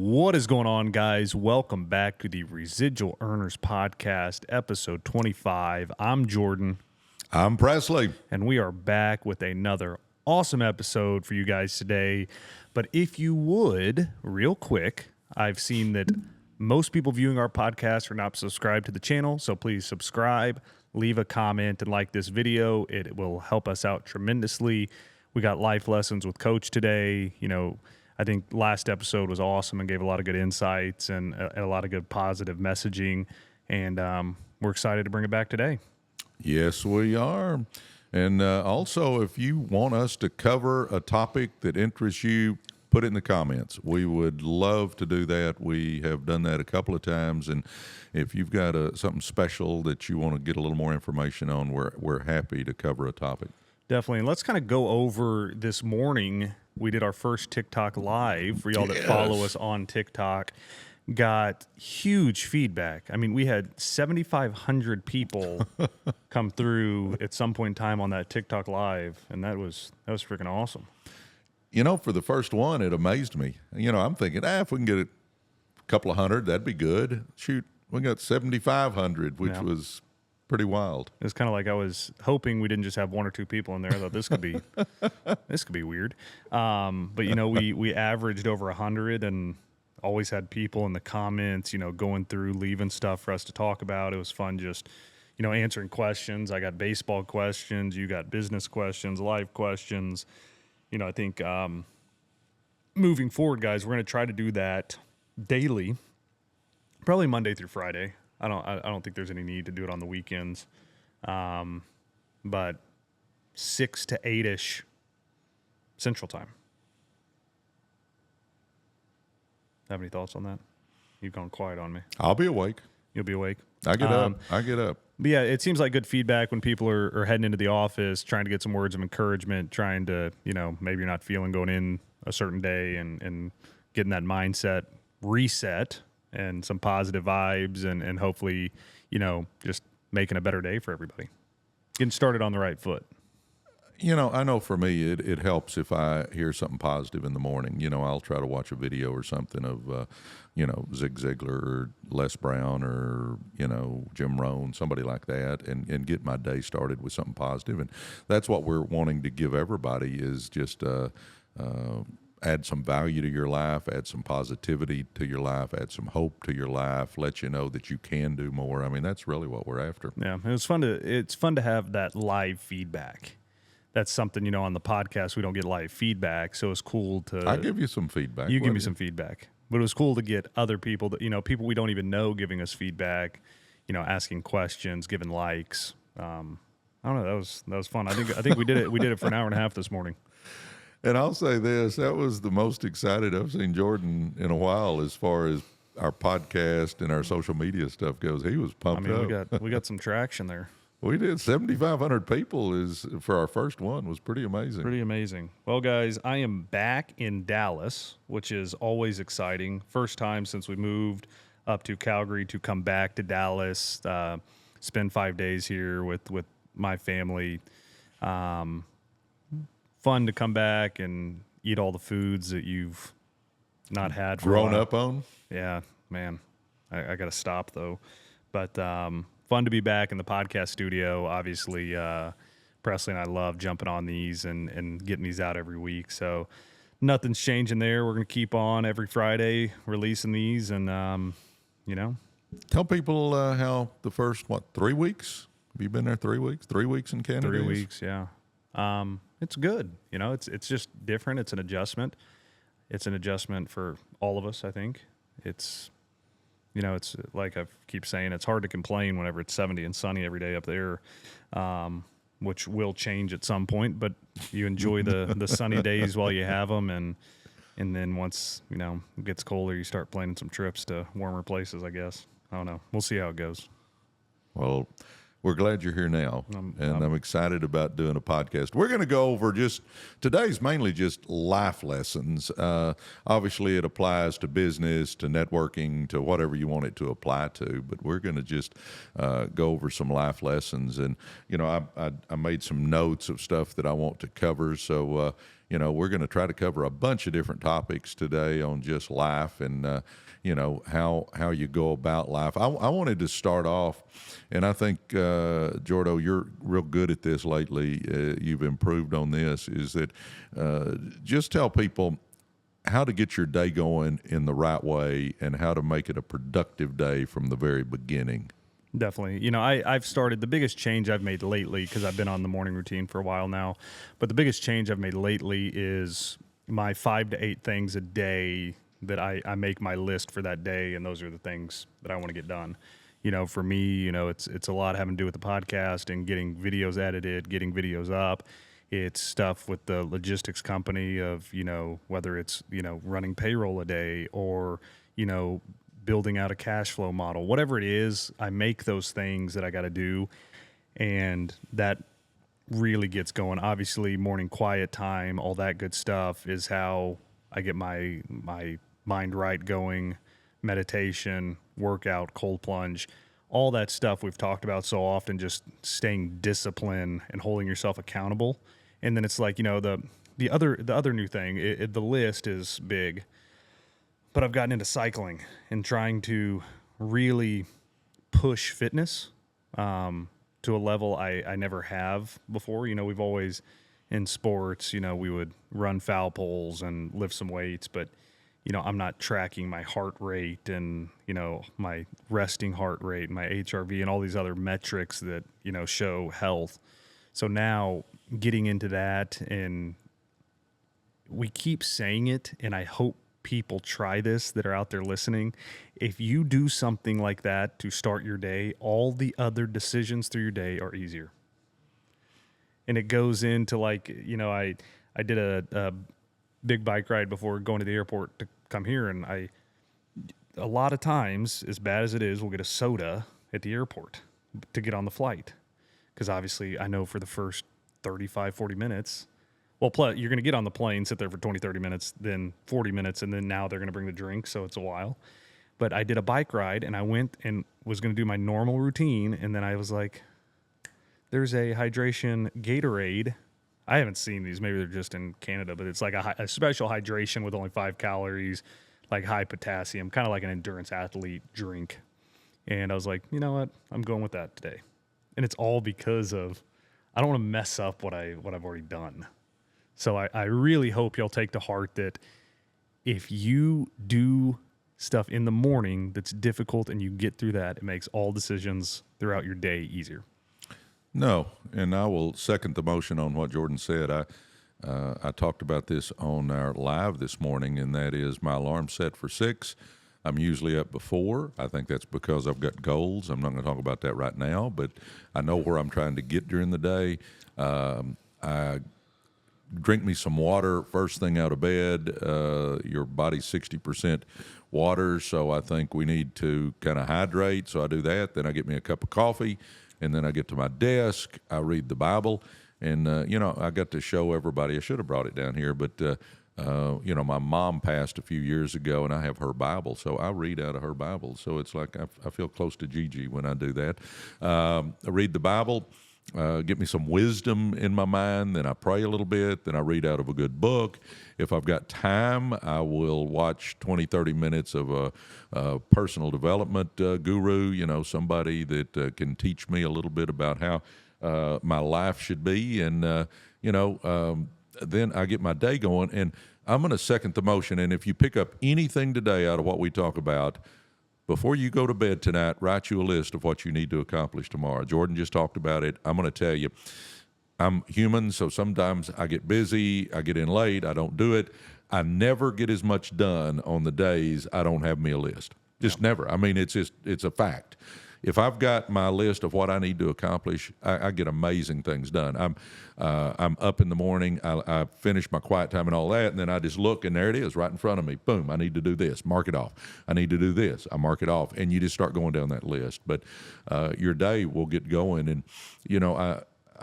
What is going on, guys? Welcome back to the Residual Earners Podcast, episode 25. I'm Jordan. I'm Presley. And we are back with another awesome episode for you guys today. But if you would, real quick, I've seen that most people viewing our podcast are not subscribed to the channel, so please subscribe, leave a comment, and like this video. It will help us out tremendously. We got life lessons with Coach today. I think last episode was awesome and gave a lot of good insights and a lot of good positive messaging. And we're excited to bring it back today. Yes, we are. And also, if you want us to cover a topic that interests you, put it in the comments. We would love to do that. We have done that a couple of times. And if you've got something special that you want to get a little more information on, we're happy to cover a topic. Definitely. And let's kind of go over this morning. We did our first TikTok live for y'all that follow us on TikTok. Got huge feedback. I mean, we had 7,500 people come through at some point in time on that TikTok live, and that was freaking awesome. For the first one, it amazed me. I'm thinking, if we can get a couple of hundred, that'd be good. Shoot, we got 7,500, which was pretty wild. It was kind of like I was hoping we didn't just have one or two people in there. I thought this could be weird. But we averaged over 100 and always had people in the comments, going through, leaving stuff for us to talk about. It was fun just, answering questions. I got baseball questions. You got business questions, life questions. I think moving forward, guys, we're going to try to do that daily, probably Monday through Friday. I don't think there's any need to do it on the weekends, but 6 to 8-ish Central Time. Have any thoughts on that? You've gone quiet on me. I'll be awake. You'll be awake. I get up. But yeah, it seems like good feedback when people are heading into the office, trying to get some words of encouragement, trying to, maybe you're not feeling going in a certain day and getting that mindset reset and some positive vibes and hopefully, just making a better day for everybody. Getting started on the right foot. I know for me, it helps if I hear something positive in the morning. I'll try to watch a video or something of, Zig Ziglar or Les Brown or, Jim Rohn, somebody like that, and get my day started with something positive. And that's what we're wanting to give everybody is just add some value to your life, add some positivity to your life, add some hope to your life, let you know that you can do more. I mean, that's really what we're after. Yeah, it's fun to have that live feedback. That's something, on the podcast, we don't get live feedback, so it's cool to... I give you some feedback. You give me some feedback. But it was cool to get other people, that people we don't even know giving us feedback, asking questions, giving likes. I don't know, that was fun. I think we did it. We did it for an hour and a half this morning. And I'll say this, that was the most excited I've seen Jordan in a while as far as our podcast and our social media stuff goes. He was pumped up. We got some traction there. We did. 7,500 people for our first one was pretty amazing. Pretty amazing. Well, guys, I am back in Dallas, which is always exciting. First time since we moved up to Calgary to come back to Dallas, spend 5 days here with my family. Fun to come back and eat all the foods that you've not had for grown up on. Yeah, man. I got to stop, though. But fun to be back in the podcast studio. Obviously, Presley and I love jumping on these and getting these out every week. So nothing's changing there. We're going to keep on every Friday releasing these. And, Tell people how the first, 3 weeks? Have you been there 3 weeks? 3 weeks in Canada? 3 weeks, yeah. It's good. It's just different. It's an adjustment. It's an adjustment for all of us, I think. It's like I keep saying, it's hard to complain whenever it's 70 and sunny every day up there, which will change at some point. But you enjoy the sunny days while you have them, and then once it gets colder, you start planning some trips to warmer places. I guess I don't know. We'll see how it goes. Well, we're glad you're here now, and I'm excited about doing a podcast. We're going to go over today's mainly just life lessons. Obviously, it applies to business, to networking, to whatever you want it to apply to, but we're going to just go over some life lessons. And, I made some notes of stuff that I want to cover, so we're going to try to cover a bunch of different topics today on just life and, how you go about life. I wanted to start off, and I think, Jordo, you're real good at this lately. You've improved on this, is that just tell people how to get your day going in the right way and how to make it a productive day from the very beginning. Definitely. I've started, the biggest change I've made lately, because I've been on the morning routine for a while now, but the biggest change I've made lately is my 5 to 8 things a day that I make my list for that day, and those are the things that I want to get done. For me, it's a lot having to do with the podcast and getting videos edited, getting videos up. It's stuff with the logistics company of, whether it's, running payroll a day or, building out a cash flow model, whatever it is, I make those things that I got to do. And that really gets going. Obviously, morning quiet time, all that good stuff is how I get my mind right going, meditation, workout, cold plunge, all that stuff we've talked about so often, just staying disciplined and holding yourself accountable. And then it's like, the other new thing, the list is big, but I've gotten into cycling and trying to really push fitness to a level I never have before. We've always, in sports, we would run foul poles and lift some weights, but, I'm not tracking my heart rate and, my resting heart rate, my HRV, and all these other metrics that, show health. So now getting into that, and we keep saying it, and I hope people try this that are out there listening. If you do something like that to start your day, all the other decisions through your day are easier. And it goes into like, I did a big bike ride before going to the airport to come here, and a lot of times, as bad as it is, we'll get a soda at the airport to get on the flight. Because obviously I know for the first 35, 40 minutes, well, you're going to get on the plane, sit there for 20, 30 minutes, then 40 minutes, and then now they're going to bring the drink, so it's a while. But I did a bike ride, and I went and was going to do my normal routine, and then I was like, there's a hydration Gatorade. I haven't seen these. Maybe they're just in Canada, but it's like a special hydration with only 5 calories, like high potassium, kind of like an endurance athlete drink. And I was like, you know what? I'm going with that today. And it's all because of, I don't want to mess up what I've already done. So I really hope y'all take to heart that if you do stuff in the morning that's difficult and you get through that, it makes all decisions throughout your day easier. No, and I will second the motion on what Jordan said. I talked about this on our live this morning, and that is my alarm set for 6. I'm usually up before. I think that's because I've got goals. I'm not going to talk about that right now, but I know where I'm trying to get during the day. I drink me some water first thing out of bed. Your body's 60% water, so I think we need to kind of hydrate. So I do that. Then I get me a cup of coffee, and then I get to my desk. I read the Bible, and I got to show everybody. I should have brought it down here, but my mom passed a few years ago, and I have her Bible, so I read out of her Bible. So it's like I feel close to Gigi when I do that. I read the Bible. Get me some wisdom in my mind, then I pray a little bit, then I read out of a good book. If I've got time, I will watch 20, 30 minutes of a personal development guru, somebody that can teach me a little bit about how my life should be. And, then I get my day going, and I'm going to second the motion. And if you pick up anything today out of what we talk about, before you go to bed tonight, write you a list of what you need to accomplish tomorrow. Jordan just talked about it. I'm going to tell you, I'm human, so sometimes I get busy, I get in late, I don't do it. I never get as much done on the days I don't have me a list. Just never. I mean, it's a fact. If I've got my list of what I need to accomplish, I get amazing things done. I'm up in the morning. I finish my quiet time and all that, and then I just look, and there it is right in front of me. Boom, I need to do this. Mark it off. I need to do this. I mark it off. And you just start going down that list. But your day will get going. And,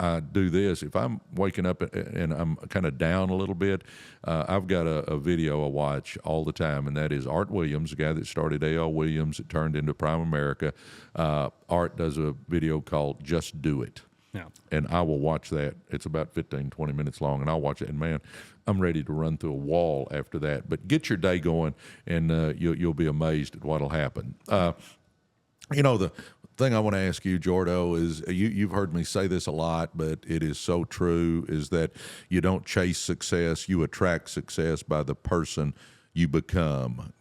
I do this. If I'm waking up and I'm kind of down a little bit, I've got a video I watch all the time, and that is Art Williams, the guy that started A.L. Williams. It turned into Prime America. Art does a video called Just Do It. Yeah. And I will watch that. It's about 15, 20 minutes long, and I'll watch it. And man, I'm ready to run through a wall after that. But get your day going, and you'll be amazed at what'll happen. The thing I want to ask you, Jordo, is you've heard me say this a lot, but it is so true, is that you don't chase success, you attract success by the person you become.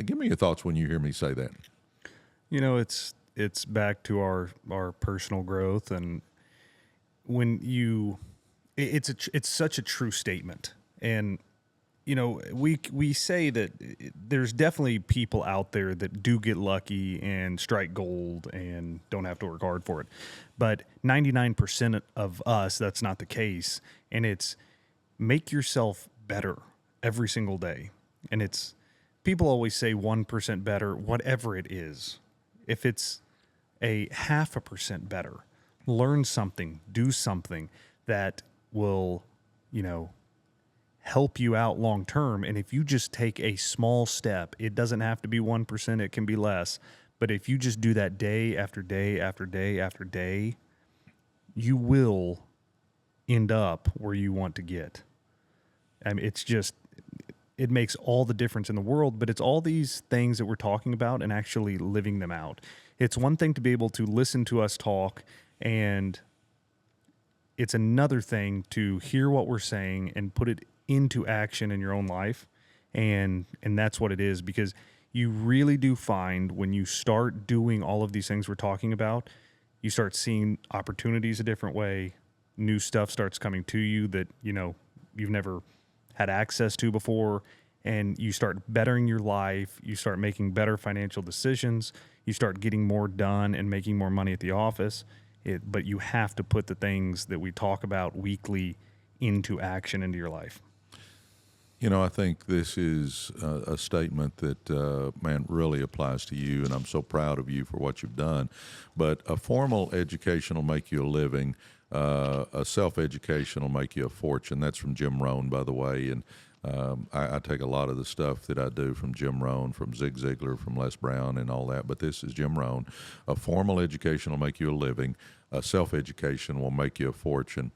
Give me your thoughts when you hear me say that. It's back to our personal growth, and when it's such a true statement. And we say that there's definitely people out there that do get lucky and strike gold and don't have to work hard for it. But 99% of us, that's not the case. And it's make yourself better every single day. And people always say 1% better, whatever it is. If it's a 0.5% better, learn something, do something that will, help you out long term. And if you just take a small step, it doesn't have to be 1%, it can be less. But if you just do that day after day after day after day, you will end up where you want to get. I mean, it makes all the difference in the world, but it's all these things that we're talking about and actually living them out. It's one thing to be able to listen to us talk, and it's another thing to hear what we're saying and put it into action in your own life. And that's what it is, because you really do find when you start doing all of these things we're talking about, you start seeing opportunities a different way. New stuff starts coming to you that, you've never had access to before. And you start bettering your life. You start making better financial decisions. You start getting more done and making more money at the office. But you have to put the things that we talk about weekly into action into your life. I think this is a statement that, really applies to you, and I'm so proud of you for what you've done. But a formal education will make you a living. A self-education will make you a fortune. That's from Jim Rohn, by the way. And I take a lot of the stuff that I do from Jim Rohn, from Zig Ziglar, from Les Brown, and all that. But this is Jim Rohn. A formal education will make you a living. A self-education will make you a fortune.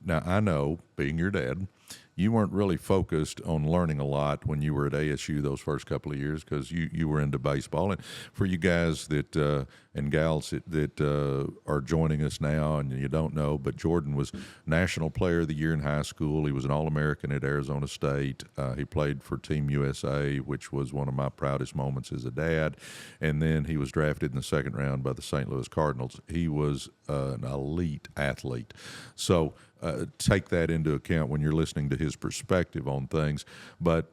Now, I know, being your dad, you weren't really focused on learning a lot when you were at ASU those first couple of years, because you were into baseball. And for you guys that and gals that are joining us now and you don't know, but Jordan was National Player of the Year in high school. He was an All-American at Arizona State. He played for Team USA, which was one of my proudest moments as a dad. And then he was drafted in the second round by the St. Louis Cardinals. He was an elite athlete. So take that into account when you're listening to his perspective on things. But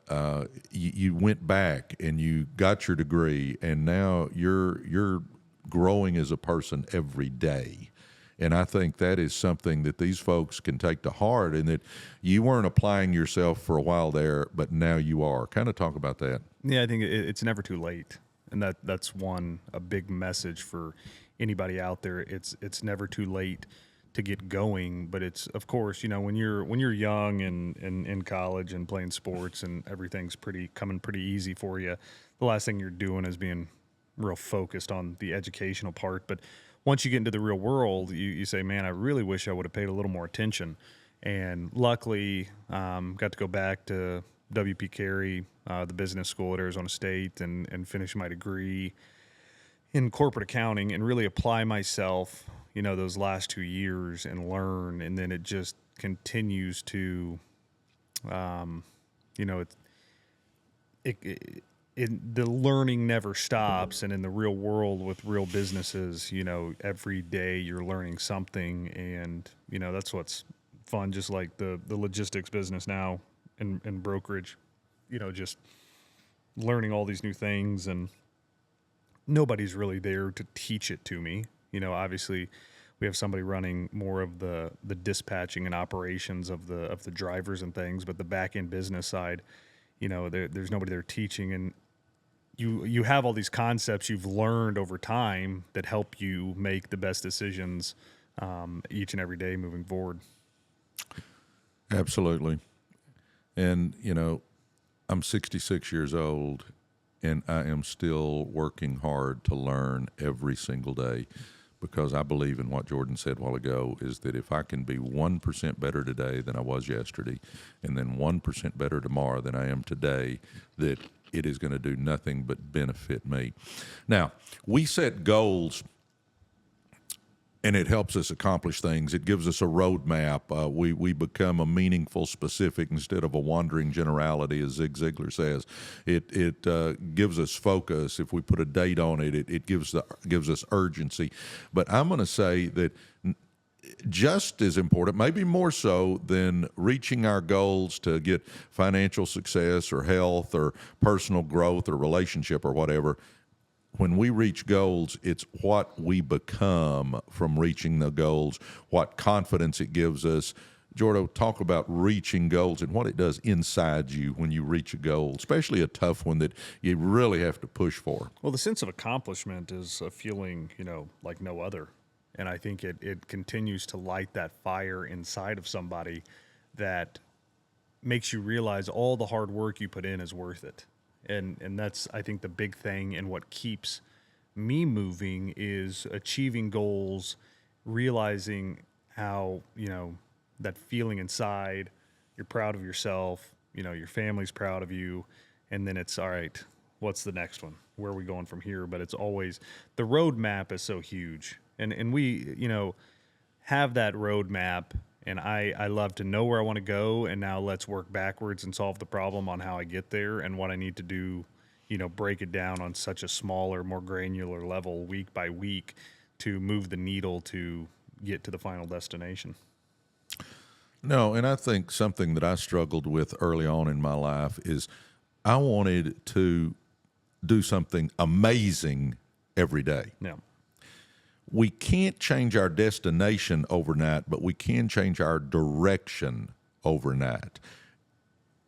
you went back and you got your degree, and now you're growing as a person every day. And I think that is something that these folks can take to heart, and that you weren't applying yourself for a while there, but now you are. Kind of talk about that. Yeah, I think it's never too late. And that's a big message for anybody out there. It's never too late to get going, but it's, of course, when you're young and in college and playing sports and everything's coming pretty easy for you, the last thing you're doing is being real focused on the educational part. But once you get into the real world, you say, man, I really wish I would have paid a little more attention. And luckily, got to go back to W.P. Carey, the business school at Arizona State, and finish my degree in corporate accounting and really apply myself, those last 2 years and learn. And then it just continues to, the learning never stops. And in the real world with real businesses, every day you're learning something. And, that's what's fun, just like the logistics business now and brokerage, just learning all these new things. And nobody's really there to teach it to me. Obviously we have somebody running more of the dispatching and operations of the drivers and things, but the back end business side, there's nobody there teaching. And you have all these concepts you've learned over time that help you make the best decisions each and every day moving forward. Absolutely. And, I'm 66 years old, and I am still working hard to learn every single day, because I believe in what Jordan said a while ago, is that if I can be 1% better today than I was yesterday, and then 1% better tomorrow than I am today, that it is going to do nothing but benefit me. Now, we set goals, and it helps us accomplish things. It gives us a roadmap. We become a meaningful specific instead of a wandering generality, as Zig Ziglar says. It gives us focus. If we put a date on it, it gives us urgency. But I'm going to say that just as important, maybe more so than reaching our goals to get financial success or health or personal growth or relationship or whatever, when we reach goals, it's what we become from reaching the goals, what confidence it gives us. Jordo, talk about reaching goals and what it does inside you when you reach a goal, especially a tough one that you really have to push for. Well, the sense of accomplishment is a feeling, like no other. And I think it continues to light that fire inside of somebody that makes you realize all the hard work you put in is worth it. And that's, I think, the big thing, and what keeps me moving is achieving goals, realizing how, that feeling inside, you're proud of yourself, your family's proud of you, and then it's, all right, what's the next one? Where are we going from here? But it's always, the roadmap is so huge. And we, have that roadmap, and I love to know where I want to go, and now let's work backwards and solve the problem on how I get there and what I need to do, break it down on such a smaller, more granular level week by week to move the needle to get to the final destination. No, and I think something that I struggled with early on in my life is I wanted to do something amazing every day. Yeah. We can't change our destination overnight, but we can change our direction overnight.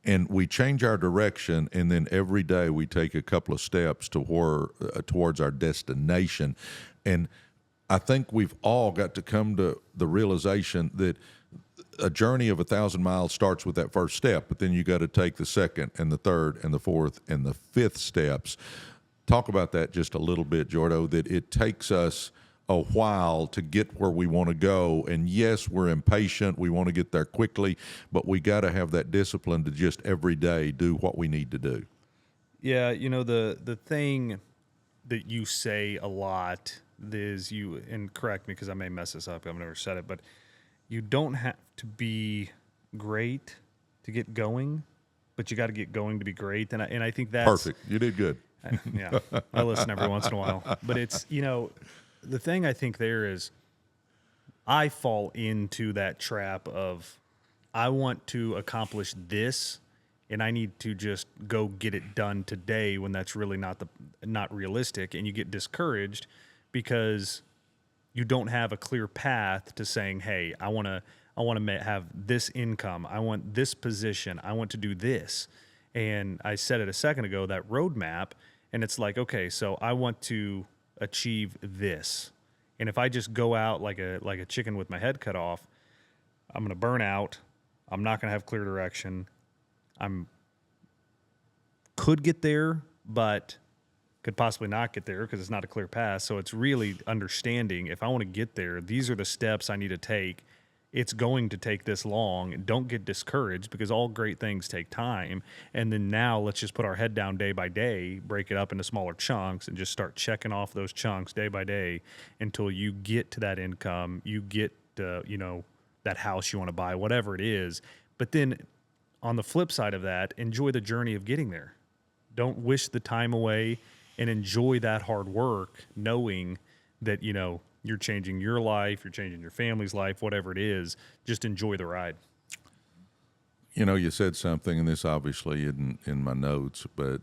And we change our direction, and then every day we take a couple of steps towards our destination. And I think we've all got to come to the realization that a journey of 1,000 miles starts with that first step, but then you got to take the second and the third and the fourth and the fifth steps. Talk about that just a little bit, Jordo, that it takes us a while to get where we want to go. And yes, we're impatient. We want to get there quickly, but we got to have that discipline to just every day do what we need to do. Yeah. The thing that you say a lot is and correct me because I may mess this up, I've never said it, but you don't have to be great to get going, but you got to get going to be great. And I think that's perfect. You did good. Yeah. I listen every once in a while, but it's, the thing I think there is I fall into that trap of I want to accomplish this and I need to just go get it done today when that's really not realistic. And you get discouraged because you don't have a clear path to saying, hey, I want to have this income. I want this position. I want to do this. And I said it a second ago, that roadmap, and it's like, okay, so I want to achieve this. And if I just go out like a chicken with my head cut off, I'm going to burn out. I'm not going to have clear direction. Could get there, but could possibly not get there because it's not a clear path. So it's really understanding, if I want to get there, these are the steps I need to take. It's going to take this long. Don't get discouraged because all great things take time. And then now let's just put our head down day by day, break it up into smaller chunks, and just start checking off those chunks day by day until you get to that income, you get to, that house you want to buy, whatever it is. But then on the flip side of that, enjoy the journey of getting there. Don't wish the time away and enjoy that hard work, knowing that, you're changing your life, you're changing your family's life, whatever it is. Just enjoy the ride. You said something, and this obviously isn't in my notes, but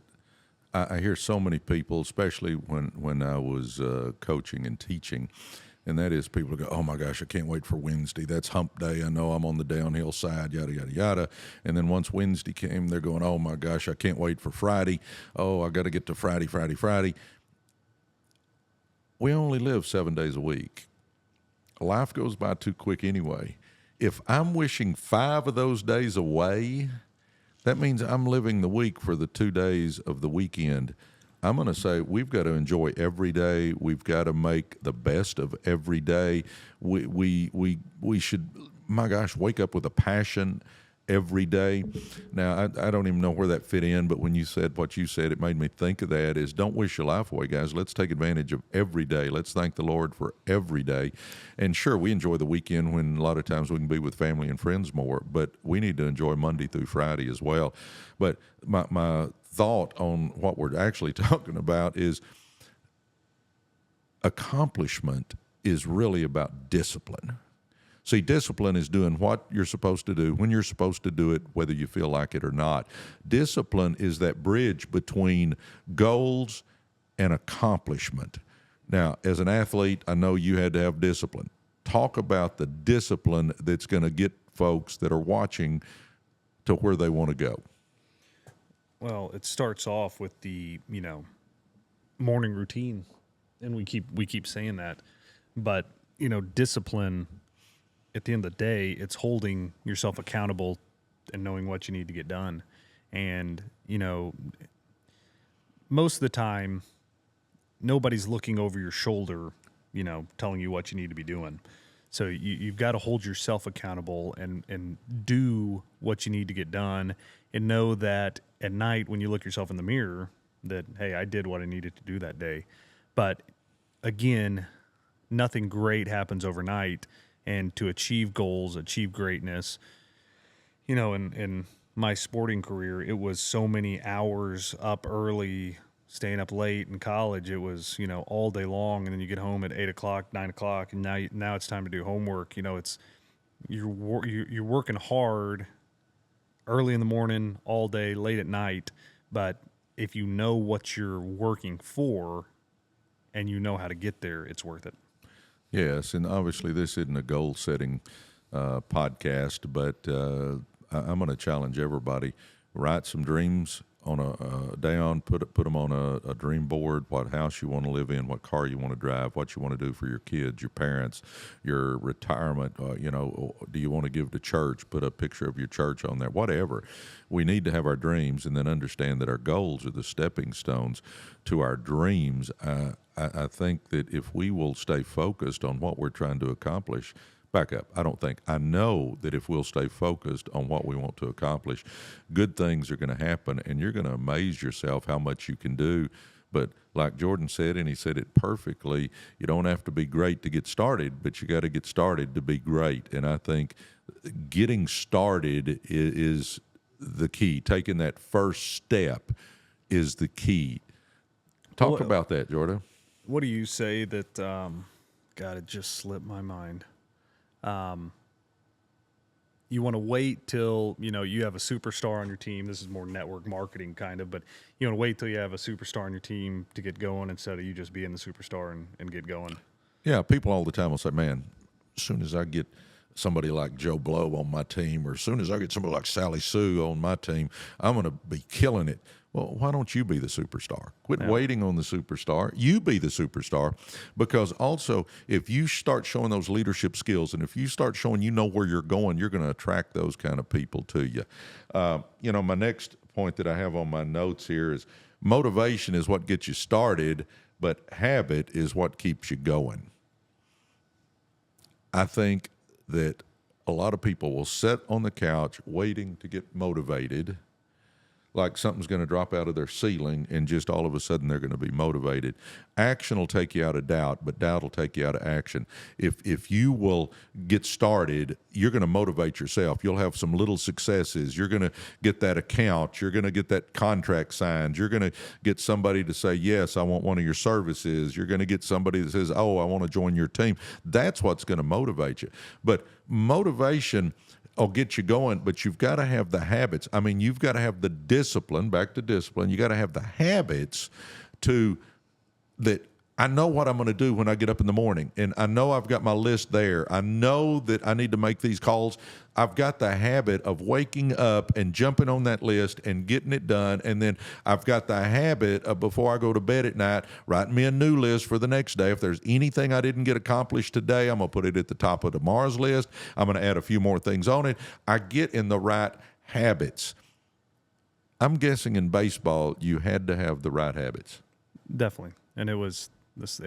I hear so many people, especially when I was coaching and teaching, and that is people go, oh my gosh, I can't wait for Wednesday. That's hump day. I know I'm on the downhill side, yada, yada, yada. And then once Wednesday came, they're going, oh my gosh, I can't wait for Friday. Oh, I got to get to Friday. We only live 7 days a week. Life goes by too quick anyway. If I'm wishing 5 of those days away, that means I'm living the week for the 2 days of the weekend. I'm going to say we've got to enjoy every day. We've got to make the best of every day. We should, my gosh, wake up with a passion every day. Now, I don't even know where that fit in, but when you said what you said, it made me think of that is don't wish your life away, guys. Let's take advantage of every day. Let's thank the Lord for every day. And sure, we enjoy the weekend when a lot of times we can be with family and friends more, but we need to enjoy Monday through Friday as well. But my thought on what we're actually talking about is accomplishment is really about discipline. See, discipline is doing what you're supposed to do when you're supposed to do it, whether you feel like it or not. Discipline is that bridge between goals and accomplishment. Now, as an athlete, I know you had to have discipline. Talk about the discipline that's going to get folks that are watching to where they want to go. Well, it starts off with the, morning routine, and we keep saying that. But, discipline, at the end of the day, it's holding yourself accountable and knowing what you need to get done. And, most of the time, nobody's looking over your shoulder, telling you what you need to be doing. So you've got to hold yourself accountable and do what you need to get done, and know that at night when you look yourself in the mirror that, hey, I did what I needed to do that day. But again, nothing great happens overnight. And to achieve goals, achieve greatness, in my sporting career, it was so many hours up early, staying up late in college. It was, all day long. And then you get home at 8 o'clock, 9 o'clock, and now it's time to do homework. You're working hard early in the morning, all day, late at night. But if you know what you're working for and you know how to get there, it's worth it. Yes, and obviously this isn't a goal-setting podcast, but I'm going to challenge everybody. Write some dreams on down, put them on a dream board, what house you want to live in, what car you want to drive, what you want to do for your kids, your parents, your retirement, do you want to give to church, put a picture of your church on there, whatever. We need to have our dreams and then understand that our goals are the stepping stones to our dreams. I think that if we will stay focused on what we're trying to accomplish, back up. I know that if we'll stay focused on what we want to accomplish, good things are going to happen, and you're going to amaze yourself how much you can do. But like Jordan said, and he said it perfectly, you don't have to be great to get started, but you got to get started to be great. And I think getting started is the key. Taking that first step is the key. Talk about that, Jordan. What do you say that, God, it just slipped my mind. You want to wait till, you have a superstar on your team. This is more network marketing kind of, but you want to wait till you have a superstar on your team to get going instead of you just being the superstar and get going. Yeah, people all the time will say, man, as soon as I get somebody like Joe Blow on my team, or as soon as I get somebody like Sally Sue on my team, I'm going to be killing it. Well, why don't you be the superstar? Quit waiting on the superstar. You be the superstar, because also if you start showing those leadership skills and if you start showing where you're going, you're going to attract those kind of people to you. My next point that I have on my notes here is motivation is what gets you started, but habit is what keeps you going. I think that a lot of people will sit on the couch waiting to get motivated, like something's going to drop out of their ceiling, and just all of a sudden they're going to be motivated. Action will take you out of doubt, but doubt will take you out of action. If you will get started, you're going to motivate yourself. You'll have some little successes. You're going to get that account. You're going to get that contract signed. You're going to get somebody to say, yes, I want one of your services. You're going to get somebody that says, oh, I want to join your team. That's what's going to motivate you. But motivation will get you going, but you've got to have the habits. I mean, you've got to have the discipline, back to discipline. You got to have the habits that I know what I'm going to do when I get up in the morning, and I know I've got my list there. I know that I need to make these calls. I've got the habit of waking up and jumping on that list and getting it done, and then I've got the habit of, before I go to bed at night, writing me a new list for the next day. If there's anything I didn't get accomplished today, I'm going to put it at the top of tomorrow's list. I'm going to add a few more things on it. I get in the right habits. I'm guessing in baseball you had to have the right habits. Definitely. And it was this,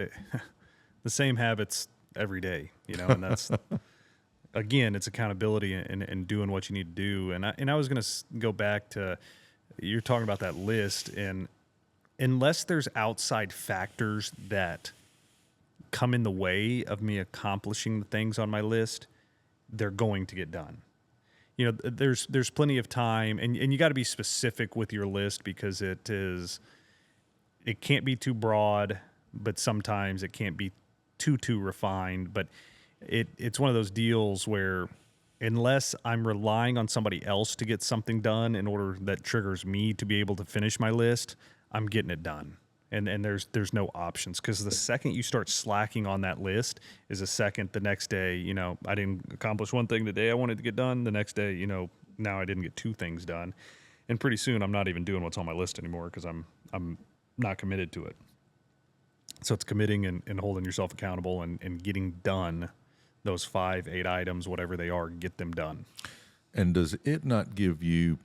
the same habits every day, and that's, again, it's accountability and doing what you need to do. And I was going to go back to, you're talking about that list, and unless there's outside factors that come in the way of me accomplishing the things on my list, they're going to get done. There's plenty of time, and you got to be specific with your list, because it can't be too broad, but sometimes it can't be too refined. But it's one of those deals where, unless I'm relying on somebody else to get something done in order that triggers me to be able to finish my list, I'm getting it done. And there's no options, because the second you start slacking on that list is the second the next day, I didn't accomplish one thing today I wanted to get done. The next day, now I didn't get two things done. And pretty soon I'm not even doing what's on my list anymore, because I'm not committed to it. So it's committing and holding yourself accountable and getting done those 5, 8 items, whatever they are, get them done. And does it not give you,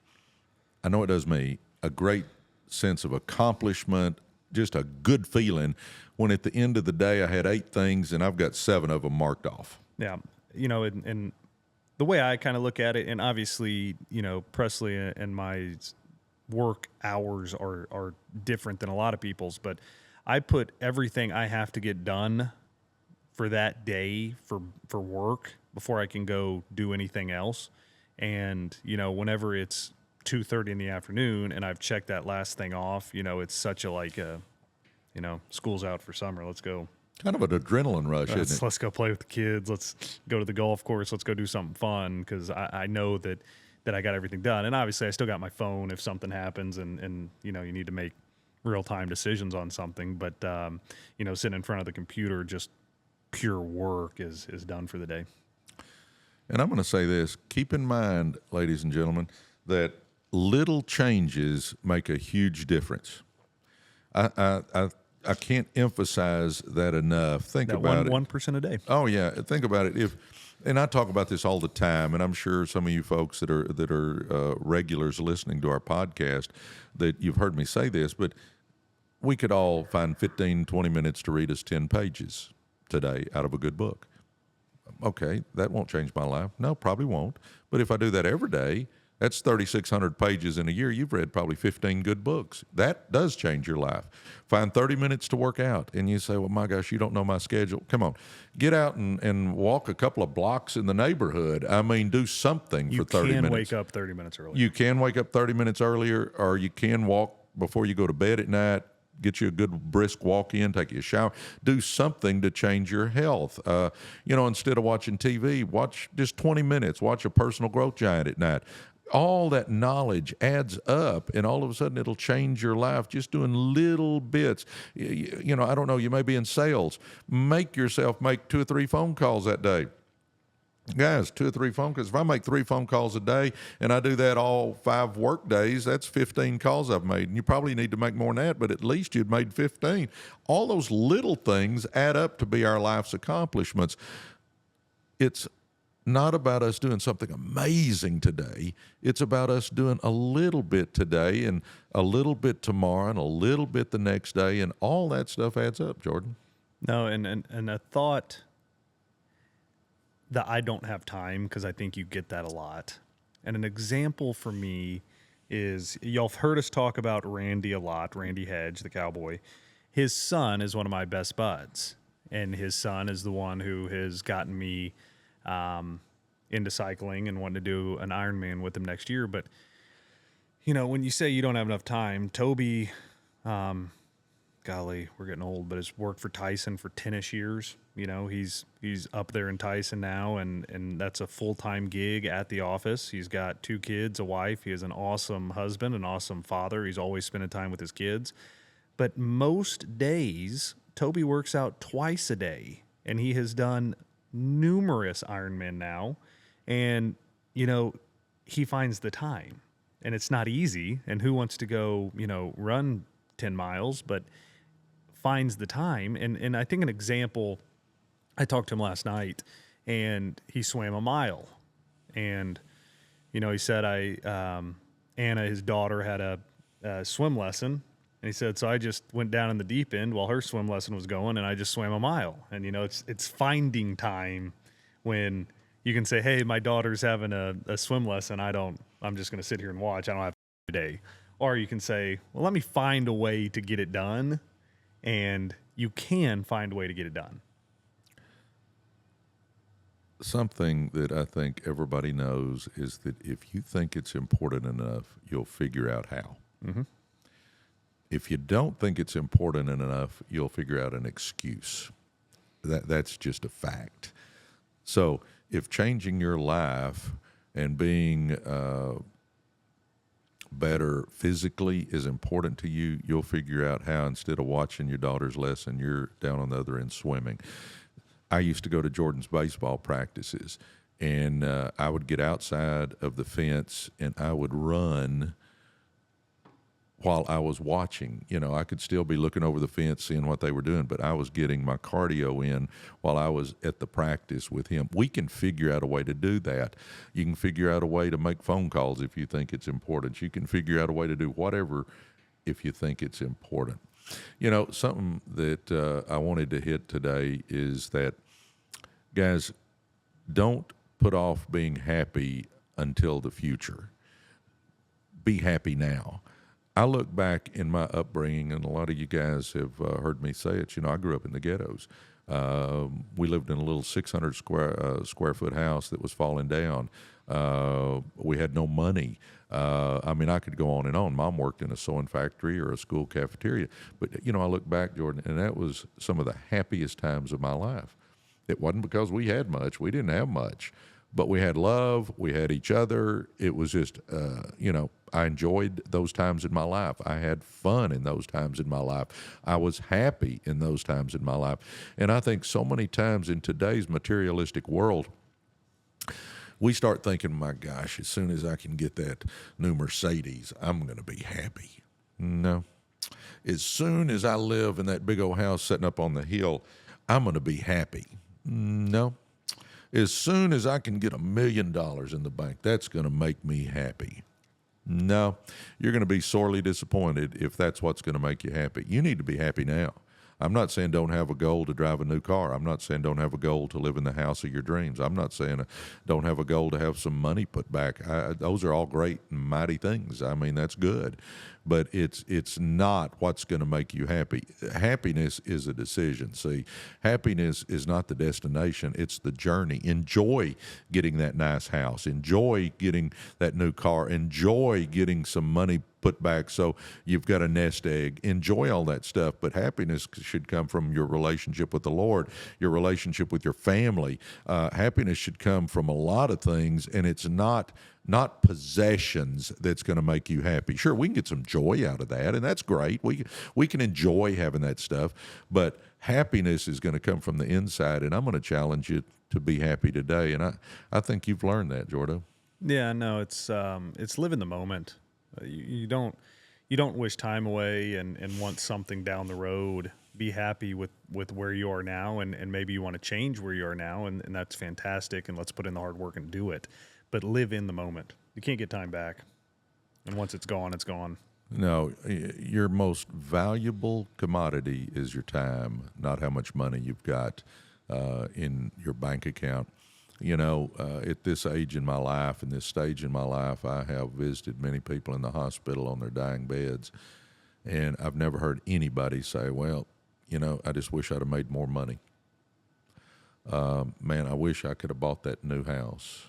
I know it does me, a great sense of accomplishment, just a good feeling when at the end of the day I had 8 things and I've got 7 of them marked off? Yeah. And the way I kind of look at it, and obviously, Presley and my work hours are different than a lot of people's, but I put everything I have to get done for that day for work before I can go do anything else. And, whenever it's 2:30 in the afternoon and I've checked that last thing off, it's such a school's out for summer. Let's go. Kind of an adrenaline rush, isn't it? Let's go play with the kids. Let's go to the golf course. Let's go do something fun, because I know that I got everything done. And obviously I still got my phone if something happens and you need to make real-time decisions on something. But, sitting in front of the computer, just pure work is done for the day. And I'm going to say this. Keep in mind, ladies and gentlemen, that little changes make a huge difference. I can't emphasize that enough. Think that about it. 1% a day. Oh yeah, think about it. And I talk about this all the time, and I'm sure some of you folks that are regulars listening to our podcast, that you've heard me say this, but we could all find 15, 20 minutes to read us 10 pages today out of a good book. Okay, that won't change my life. No, probably won't. But if I do that every day, that's 3,600 pages in a year. You've read probably 15 good books. That does change your life. Find 30 minutes to work out. And you say, well, my gosh, you don't know my schedule. Come on. Get out and walk a couple of blocks in the neighborhood. I mean, do something for 30 minutes. You can wake up 30 minutes earlier. You can wake up 30 minutes earlier, or you can walk before you go to bed at night. Get you a good brisk walk in, take you a shower, do something to change your health. Instead of watching TV, watch just 20 minutes, watch a personal growth giant at night. All that knowledge adds up, and all of a sudden it'll change your life just doing little bits. I don't know, you may be in sales. Make yourself make 2 or 3 phone calls that day. Guys, 2 or 3 phone calls. If I make 3 phone calls a day and I do that all 5 work days, that's 15 calls I've made. And you probably need to make more than that, but at least you'd made 15. All those little things add up to be our life's accomplishments. It's not about us doing something amazing today. It's about us doing a little bit today and a little bit tomorrow and a little bit the next day, and all that stuff adds up, Jordan. No, and a thought that I don't have time, because I think you get that a lot. And an example for me is, y'all have heard us talk about Randy a lot, Randy Hedge, the cowboy. His son is one of my best buds, and his son is the one who has gotten me into cycling and wanting to do an Ironman with him next year. But, when you say you don't have enough time, Toby, golly, we're getting old, but has worked for Tyson for 10-ish years. He's up there in Tyson now, and that's a full-time gig at the office. He's got 2 kids, a wife. He is an awesome husband, an awesome father. He's always spending time with his kids. But most days, Toby works out twice a day, and he has done numerous Ironman now. And, he finds the time, and it's not easy. And who wants to go, run 10 miles, but finds the time. And I think an example, I talked to him last night, and he swam a mile. And, he said, Anna, his daughter, had a swim lesson, And he said, so I just went down in the deep end while her swim lesson was going, and I just swam a mile. And, it's finding time when you can say, hey, my daughter's having a swim lesson. I'm just going to sit here and watch. I don't have a day. Or you can say, well, let me find a way to get it done. And you can find a way to get it done. Something that I think everybody knows is that if you think it's important enough, you'll figure out how. Mm-hmm. If you don't think it's important enough, you'll figure out an excuse. That's just a fact. So if changing your life and being better physically is important to you, you'll figure out how. Instead of watching your daughter's lesson, you're down on the other end swimming. I used to go to Jordan's baseball practices, and I would get outside of the fence and I would run while I was watching. I could still be looking over the fence, seeing what they were doing, but I was getting my cardio in while I was at the practice with him. We can figure out a way to do that. You can figure out a way to make phone calls if you think it's important. You can figure out a way to do whatever if you think it's important. Something that I wanted to hit today is that, guys, don't put off being happy until the future. Be happy now. I look back in my upbringing, and a lot of you guys have heard me say it. I grew up in the ghettos. We lived in a little 600 square foot house that was falling down. We had no money. I could go on and on. Mom worked in a sewing factory or a school cafeteria. But, I look back, Jordan, and that was some of the happiest times of my life. It wasn't because we had much. We didn't have much. But we had love. We had each other. It was just, I enjoyed those times in my life. I had fun in those times in my life. I was happy in those times in my life. And I think so many times in today's materialistic world, we start thinking, my gosh, as soon as I can get that new Mercedes, I'm going to be happy. No. As soon as I live in that big old house sitting up on the hill, I'm going to be happy. No. As soon as I can get $1 million in the bank, that's going to make me happy. No, you're going to be sorely disappointed if that's what's going to make you happy. You need to be happy now. I'm not saying don't have a goal to drive a new car. I'm not saying don't have a goal to live in the house of your dreams. I'm not saying don't have a goal to have some money put back. Those are all great and mighty things. That's good. But it's not what's going to make you happy. Happiness is a decision. See, happiness is not the destination. It's the journey. Enjoy getting that nice house. Enjoy getting that new car. Enjoy getting some money put back so you've got a nest egg. Enjoy all that stuff, but happiness should come from your relationship with the Lord, your relationship with your family. Happiness should come from a lot of things, and it's not possessions that's going to make you happy. Sure, we can get some joy out of that, and that's great. We can enjoy having that stuff, but happiness is going to come from the inside, and I'm going to challenge you to be happy today, and I think you've learned that, Jordan. Yeah, no, it's live in the moment. You don't wish time away and want something down the road. Be happy with where you are now, and maybe you want to change where you are now, and that's fantastic, and let's put in the hard work and do it. But live in the moment. You can't get time back. And once it's gone, it's gone. No, your most valuable commodity is your time, not how much money you've got in your bank account. At this age in my life, in this stage in my life, I have visited many people in the hospital on their dying beds, and I've never heard anybody say, well, I just wish I'd have made more money. Man, I wish I could have bought that new house.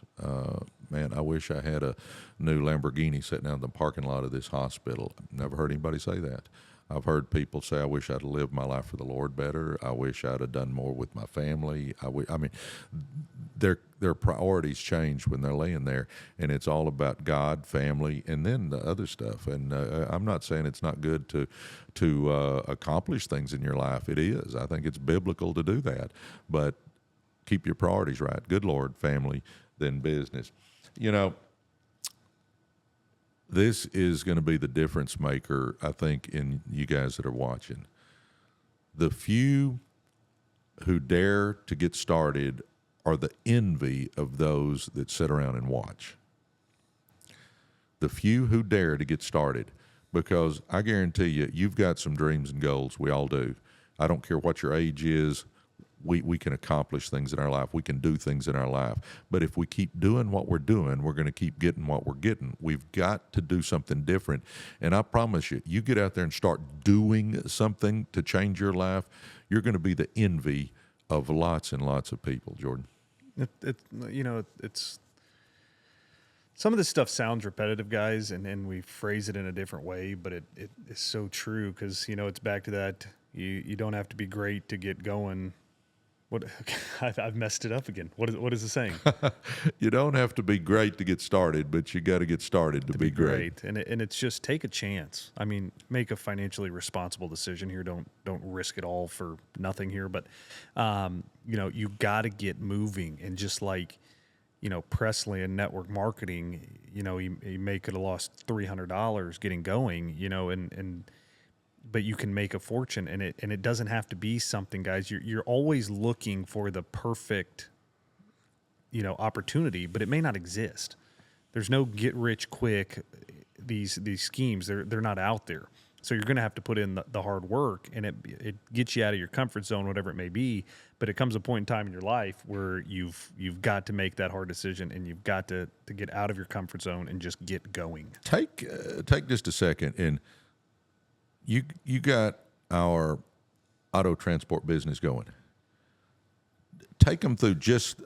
Man, I wish I had a new Lamborghini sitting out in the parking lot of this hospital. Never heard anybody say that. I've heard people say, I wish I'd lived my life for the Lord better. I wish I'd have done more with my family. Their priorities change when they're laying there, and it's all about God, family, and then the other stuff. And I'm not saying it's not good to accomplish things in your life. It is. I think it's biblical to do that. But keep your priorities right. Good Lord, family, then business. This is going to be the difference maker, I think, in you guys that are watching. The few who dare to get started are the envy of those that sit around and watch. The few who dare to get started. because I guarantee you, you've got some dreams and goals. We all do. I don't care what your age is. We can accomplish things in our life. We can do things in our life. But if we keep doing what we're doing, we're going to keep getting what we're getting. We've got to do something different. And I promise you, you get out there and start doing something to change your life, you're going to be the envy of lots and lots of people, Jordan. It's some of this stuff sounds repetitive, guys, and we phrase it in a different way, but it is so true because, it's back to that. You don't have to be great to get going. What I've messed it up again. What is the saying? You don't have to be great to get started, but you got to get started to be great. And it's just take a chance. I mean, make a financially responsible decision here. Don't risk it all for nothing here. But you got to get moving. And just like Presley in network marketing, he may could have lost $300 getting going. But you can make a fortune, and it doesn't have to be something, guys. You're always looking for the perfect, opportunity, but it may not exist. There's no get rich quick. These schemes, they're not out there. So you're going to have to put in the hard work, and it gets you out of your comfort zone, whatever it may be. But it comes a point in time in your life where you've got to make that hard decision, and you've got to get out of your comfort zone and just get going. Take just a second and. You got our auto transport business going. Take them through just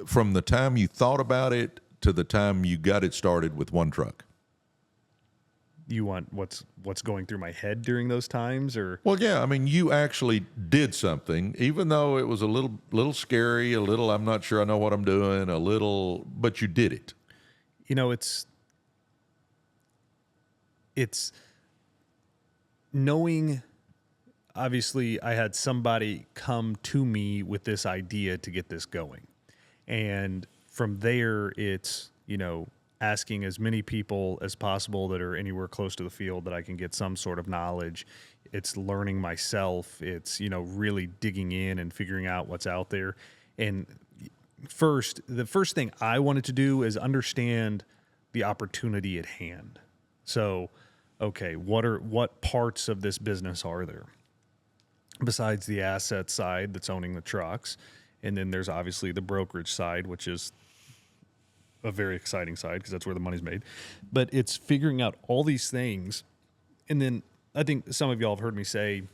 from the time you thought about it to the time you got it started with one truck. You want what's going through my head during those times, or? Well, yeah. I mean, you actually did something, even though it was a little scary, a little. I'm not sure I know what I'm doing, a little, but you did it. It's. Knowing, obviously, I had somebody come to me with this idea to get this going. And from there, it's, asking as many people as possible that are anywhere close to the field that I can get some sort of knowledge. It's learning myself. It's, really digging in and figuring out what's out there. And the first thing I wanted to do is understand the opportunity at hand. So, okay, what parts of this business are there besides the asset side that's owning the trucks? And then there's obviously the brokerage side, which is a very exciting side because that's where the money's made. But it's figuring out all these things. And then I think some of y'all have heard me say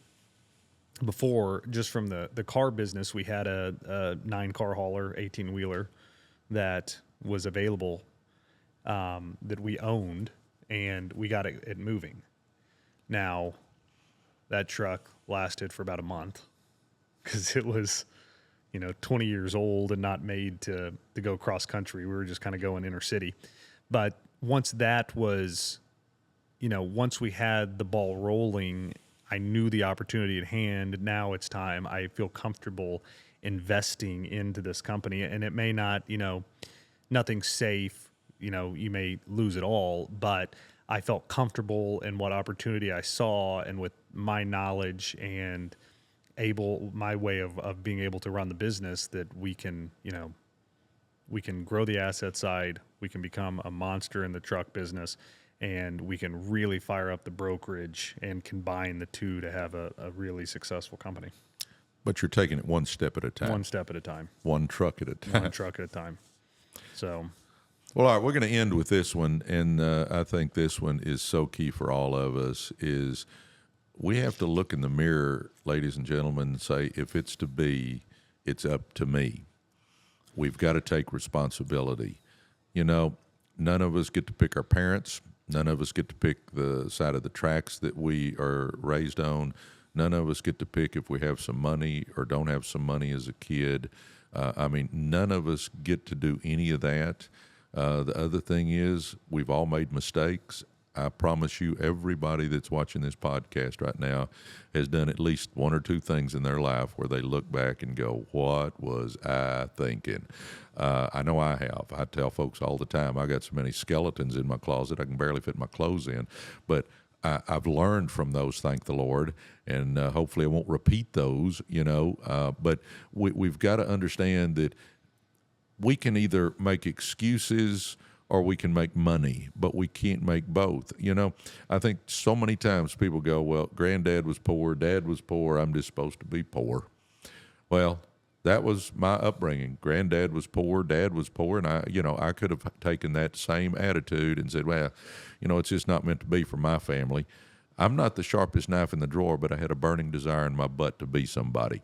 before, just from the car business, we had a 9-car hauler, 18-wheeler that was available that we owned. And we got it moving. Now, that truck lasted for about a month because it was, 20 years old and not made to go cross country. We were just kind of going inner city. But once that was, once we had the ball rolling, I knew the opportunity at hand. Now it's time. I feel comfortable investing into this company. And it may not, nothing's safe. You may lose it all, but I felt comfortable in what opportunity I saw, and with my knowledge and my way of being able to run the business, that we can grow the asset side, we can become a monster in the truck business, and we can really fire up the brokerage and combine the two to have a really successful company. But you're taking it one step at a time. One step at a time. One truck at a time. One truck at a time. So... Well, all right, we're going to end with this one, and I think this one is so key for all of us, is we have to look in the mirror, ladies and gentlemen, and say, if it's to be, it's up to me. We've got to take responsibility. None of us get to pick our parents. None of us get to pick the side of the tracks that we are raised on. None of us get to pick if we have some money or don't have some money as a kid. None of us get to do any of that. The other thing is, we've all made mistakes. I promise you, everybody that's watching this podcast right now has done at least one or two things in their life where they look back and go, what was I thinking? I know I have. I tell folks all the time, I got so many skeletons in my closet, I can barely fit my clothes in. But I've learned from those, thank the Lord, and hopefully I won't repeat those, but we've got to understand that we can either make excuses or we can make money, but we can't make both. You know, I think so many times people go, well, granddad was poor, dad was poor, I'm just supposed to be poor. Well, that was my upbringing. Granddad was poor, dad was poor, and I could have taken that same attitude and said, well, it's just not meant to be for my family. I'm not the sharpest knife in the drawer, but I had a burning desire in my butt to be somebody.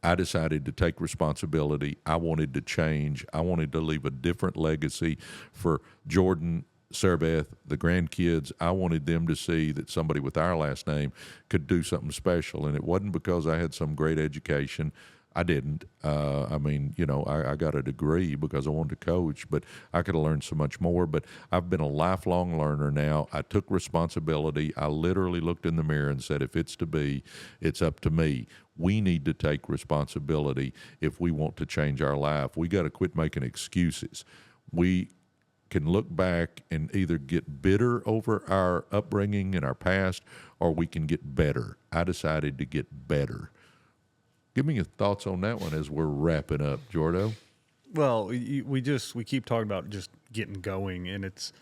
I decided to take responsibility. I wanted to change. I wanted to leave a different legacy for Jordan, Sarabeth, the grandkids. I wanted them to see that somebody with our last name could do something special. And it wasn't because I had some great education. I didn't. I got a degree because I wanted to coach, but I could have learned so much more. But I've been a lifelong learner now. I took responsibility. I literally looked in the mirror and said, if it's to be, it's up to me. We need to take responsibility if we want to change our life. We got to quit making excuses. We can look back and either get bitter over our upbringing and our past, or we can get better. I decided to get better. Give me your thoughts on that one as we're wrapping up, Jordo. Well, we keep talking about just getting going, and it's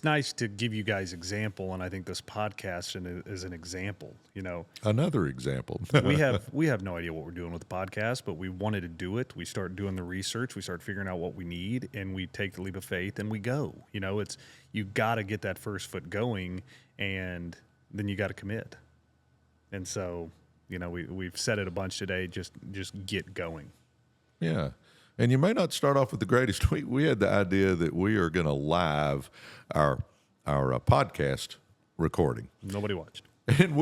nice to give you guys example, and I think this podcast is an example. Another example. we have no idea what we're doing with the podcast, but we wanted to do it. We start doing the research, we start figuring out what we need, and we take the leap of faith and we go. You got to get that first foot going, and then you got to commit. And so, we've said it a bunch today, just get going. Yeah. And you may not start off with the greatest. We had the idea that we are going to live our podcast recording. Nobody watched. And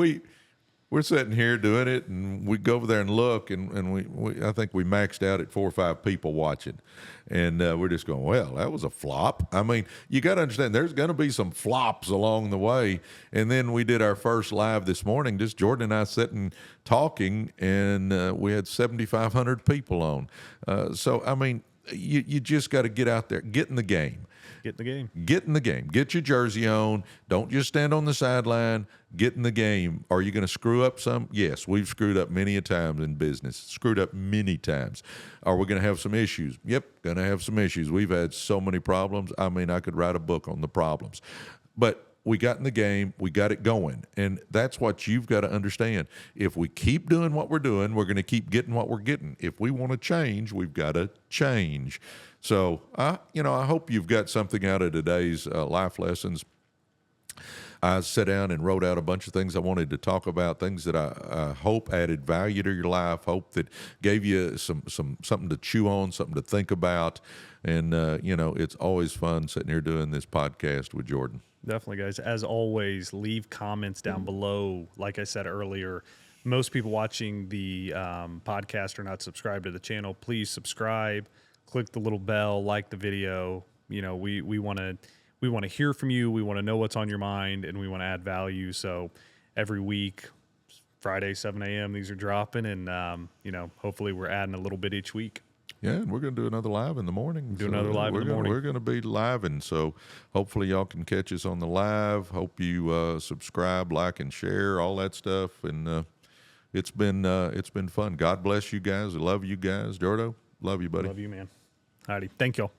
we're sitting here doing it, and we go over there and look, and we I think we maxed out at 4 or 5 people watching. And we're just going, well, that was a flop. I mean, you got to understand, there's going to be some flops along the way. And then we did our first live this morning, just Jordan and I sitting talking, and we had 7,500 people on. So, I mean, you just got to get out there, get in the game. Get in the game. Get in the game. Get your jersey on. Don't just stand on the sideline. Get in the game. Are you going to screw up some? Yes, we've screwed up many a time in business. Screwed up many times. Are we going to have some issues? Yep, going to have some issues. We've had so many problems. I mean, I could write a book on the problems. But we got in the game. We got it going. And that's what you've got to understand. If we keep doing what we're doing, we're going to keep getting what we're getting. If we want to change, we've got to change. So, I hope you've got something out of today's life lessons. I sat down and wrote out a bunch of things I wanted to talk about, things that I hope added value to your life, hope that gave you something to chew on, something to think about. And, it's always fun sitting here doing this podcast with Jordan. Definitely, guys. As always, leave comments down below. Like I said earlier, most people watching the podcast are not subscribed to the channel. Please subscribe. Click the little bell, like the video. We want to hear from you. We want to know what's on your mind, and we want to add value. So every week, Friday, 7 a.m., these are dropping, and hopefully we're adding a little bit each week. Yeah, and we're going to do another live in the morning. Another live in the morning. We're going to be live, and so hopefully y'all can catch us on the live. Hope you subscribe, like, and share, all that stuff. And it's been fun. God bless you guys. I love you guys. Jordo, love you, buddy. Love you, man. Alrighty. Thank y'all.